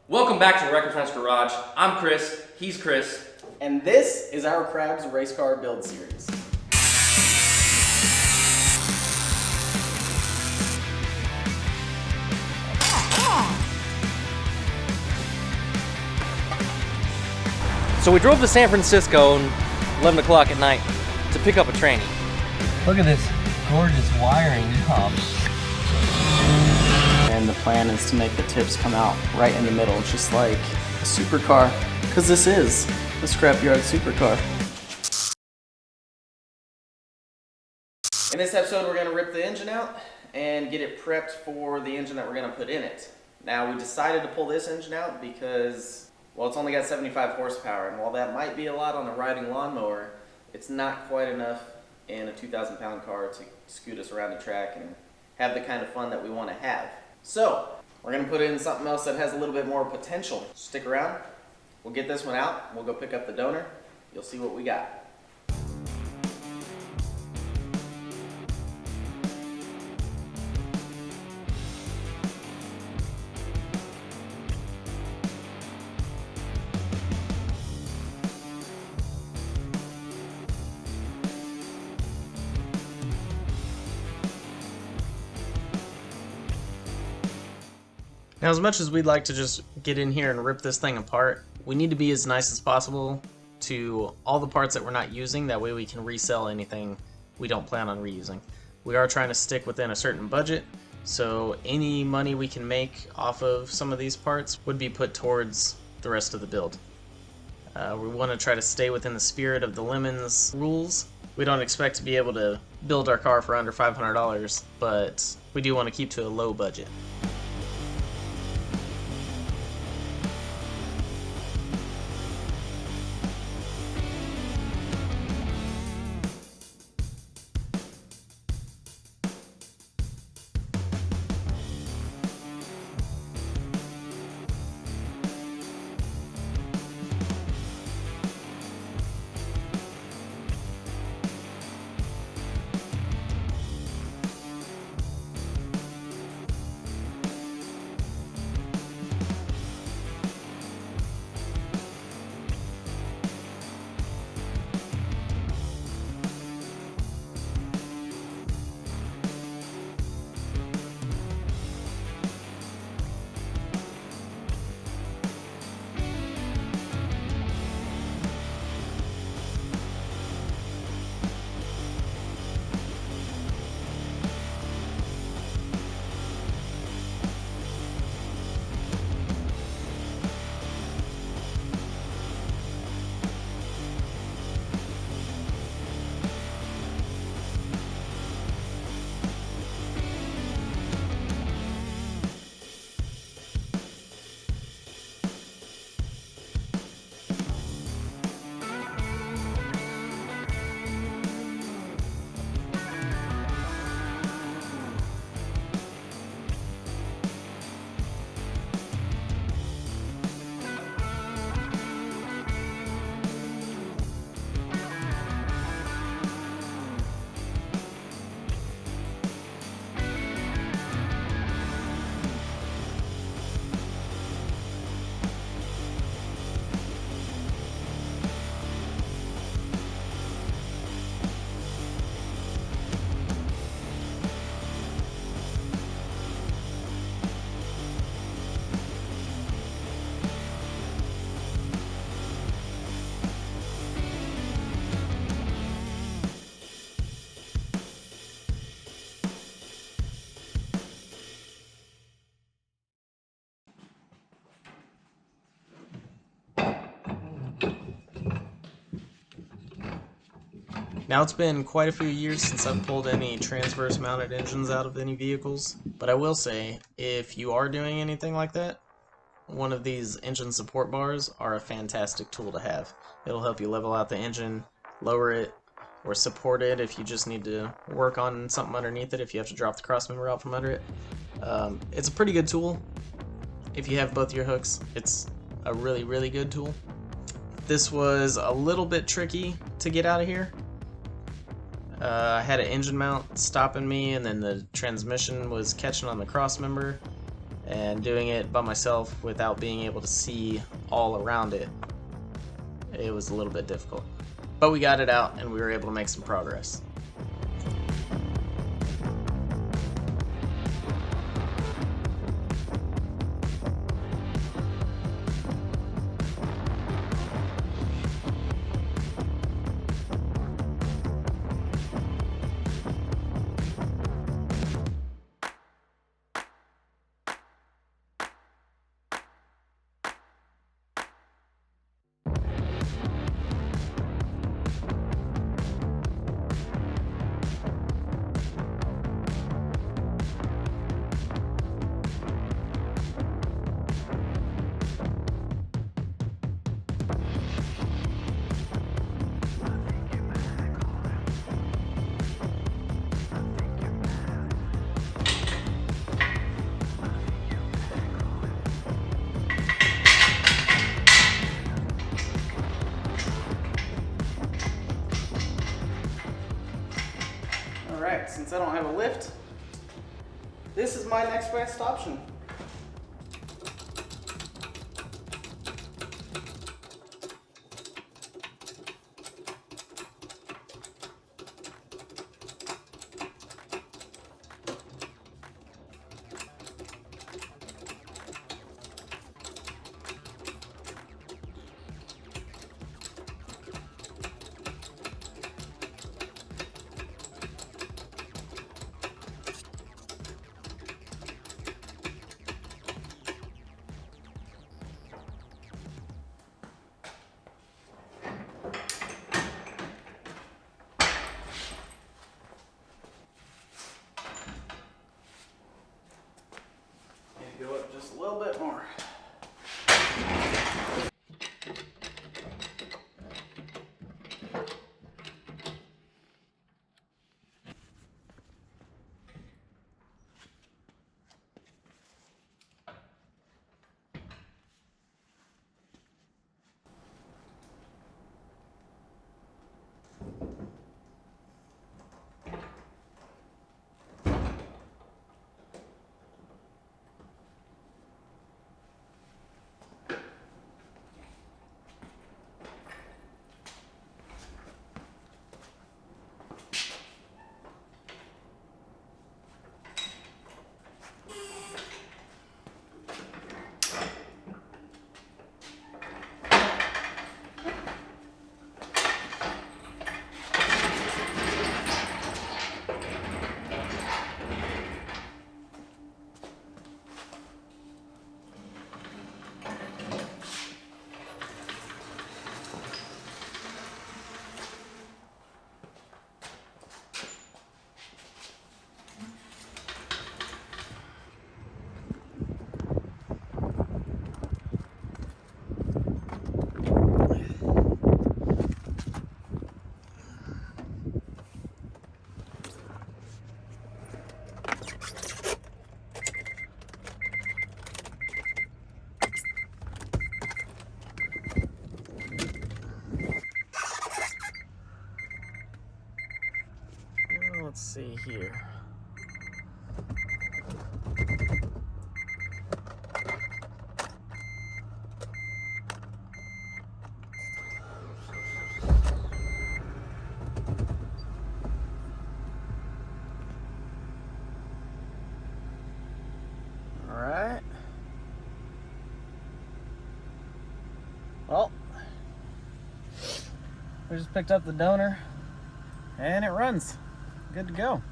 Welcome back to RecklessWrenchGarage. I'm Chris, he's Chris. And this is our CRABS race car build series. So we drove to San Francisco at 11 o'clock at night to pick up a tranny. Look at this gorgeous wiring job. And the plan is to make the tips come out right in the middle, just like a supercar, because this is a scrapyard supercar. In this episode, we're going to rip the engine out and get it prepped for the engine that we're going to put in it. Now, we decided to pull this engine out because, well, it's only got 75 horsepower, and while that might be a lot on a riding lawnmower, it's not quite enough in a 2,000-pound car to scoot us around the track and have the kind of fun that we want to have. So, we're going to put in something else that has a little bit more potential. Stick around. We'll get this one out. We'll go pick up the donor. You'll see what we got. Now, as much as we'd like to just get in here and rip this thing apart, we need to be as nice as possible to all the parts that we're not using. That way we can resell anything we don't plan on reusing. We are trying to stick within a certain budget, so any money we can make off of some of these parts would be put towards the rest of the build. We want to try to stay within the spirit of the Lemons rules. We don't expect to be able to build our car for under $500, but we do want to keep to a low budget. Now, it's been quite a few years since I've pulled any transverse mounted engines out of any vehicles, but I will say, if you are doing anything like that, one of these engine support bars are a fantastic tool to have. It'll help you level out the engine, lower it, or support it if you just need to work on something underneath it, if you have to drop the crossmember out from under it. It's a pretty good tool. If you have both your hooks, it's a really, really good tool. This was a little bit tricky to get out of here. I had an engine mount stopping me, and then the transmission was catching on the crossmember. and doing it by myself without being able to see all around it, it was a little bit difficult. But we got it out and we were able to make some progress. Alright, since I don't have a lift, this is my next best option. Go up just a little bit more. Let's see here. All right. Well, we just picked up the donor and it runs. Good to go.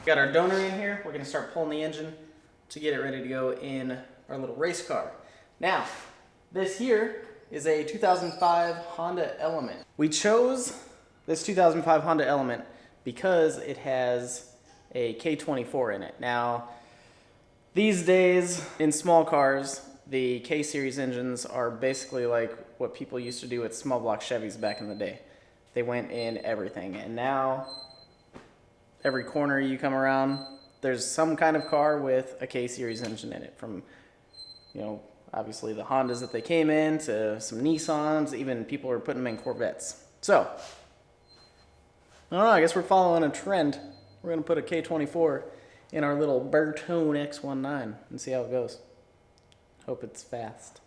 Got our donor in here. We're gonna start pulling the engine to get it ready to go in our little race car. Now, this here is a 2005 Honda Element. We chose this 2005 Honda Element because it has a K24 in it. Now, these days in small cars, the K-Series engines are basically like what people used to do with small block Chevys back in the day. They went in everything, and now every corner you come around, there's some kind of car with a K-Series engine in it. From, you know, obviously the Hondas that they came in to some Nissans, even people are putting them in Corvettes. So, I don't know, I guess we're following a trend. We're going to put a K24 in our little Bertone X19 and see how it goes. Hope it's fast.